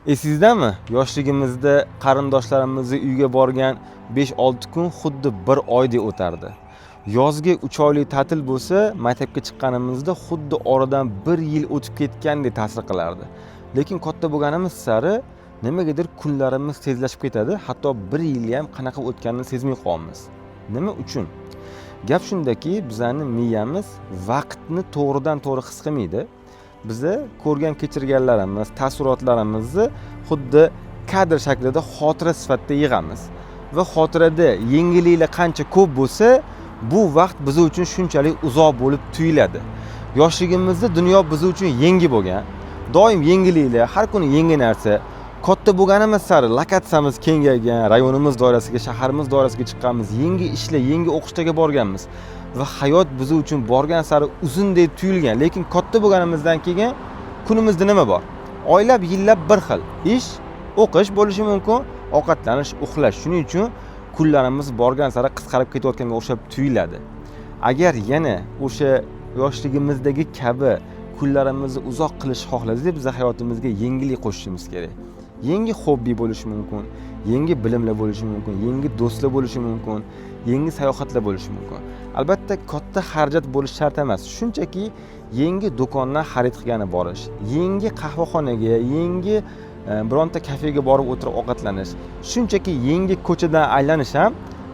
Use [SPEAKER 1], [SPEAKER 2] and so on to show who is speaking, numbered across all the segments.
[SPEAKER 1] Esizdami? Yoshligimizda qarindoshlarimizni uyga borgan 5-6 kun xuddi bir oydek o'tardi. Yozgi 3 oylik ta'til bo'lsa, maktabga chiqqanimizda xuddi oradan 1 yil o'tib ketgandek ta'sir qilardi. Lekin katta bo'lganimiz sari nimagadir kunlarimiz tezlashib ketadi, hatto 1 yilni ham qanaqa o'tganini sezmay qolamiz. Nima uchun? Gap shundaki, bizning miyamiz vaqtni to'g'ridan-to'g'ri his qilmaydi. Bizni ko'rgan kechirganlarimiz, taassurotlarimizni xuddi kadr shaklida xotira sifatida yig'amiz. Va xotirada yengilliklar qancha ko'p bo'lsa, bu vaqt biz uchun shunchalik uzoq bo'lib tuyuladi. Yoshligimizda dunyo biz uchun yangi bo'lgan, doim yengilliklar, har kuni yangi narsa. Katta bo'lganimiz sari lokatsiyamiz kengaygan, rayonimiz doirasiga, shaharimiz doirasiga chiqqanmiz, yangi ishlar, yangi o'qishlarga borganmiz va hayot biz uchun borgan sari uzundek tuyulgan. Lekin katta bo'lganimizdan keyin kunimizda nima bor? Oylab, yillab bir xil ish, o'qish bo'lishi mumkin, ovqatlanish, uxlash. Shuning uchun kunlarimiz borgan sari qisqarib ketayotganga o'xshab tuyuladi. Agar yana o'sha yoshligimizdagi kabi kunlarimizni uzoq qilishni xohlasak, biz hayotimizga yengillik qo'shishimiz kerak. Yangi hobbi bo'lishi mumkin, yangi bilimlar bo'lishi mumkin, yangi do'stlar bo'lishi mumkin, yangi sayohatlar bo'lishi mumkin. Albatta katta xarajat bo'lishi shart emas. Shunchaki yangi do'kondan xarid qilgani borish, yangi qahvaxonaga, yangi bironta kafega borib o'tirib ovqatlanish, shunchaki yangi ko'chadan aylanish ham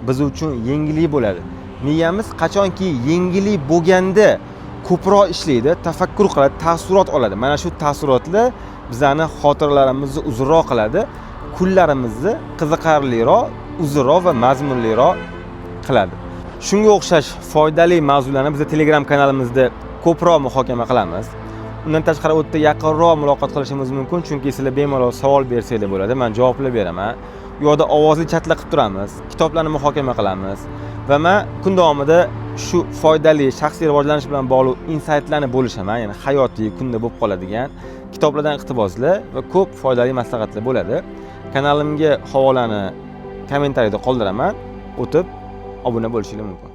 [SPEAKER 1] biz uchun yangilik bo'ladi. Miyamiz qachonki yangilik bo'lganda ko'proq ishlaydi, tafakkur qiladi, taassurot oladi. Mana shu taassurotlar bizning xotiralarimizni uzunroq qiladi, kunlarimizni qiziqarliroq, uzunroq va mazmunliroq qiladi. Shunga o'xshash foydali mavzularni biz Telegram kanalimizda ko'proq muhokama qilamiz. Undan tashqari o'tda yaqinroq muloqot qilishimiz mumkin, chunki sizlar bemalol savol bersanglar bo'ladi, men javoblar beraman. U yoqda ovozli chatlar qilib turamiz, kitoblarni muhokama qilamiz va men kun davomida shu foydali shaxsiy rivojlanish bilan bog'liq insightlarni bo'lishaman, ya'ni hayotiy kunda bo'lib qoladigan kitoblardan iqtiboslar va ko'p foydali maslahatlar bo'ladi. Kanalimga havolani kommentariyada qoldiraman, o'tib obuna bo'lishingiz mumkin.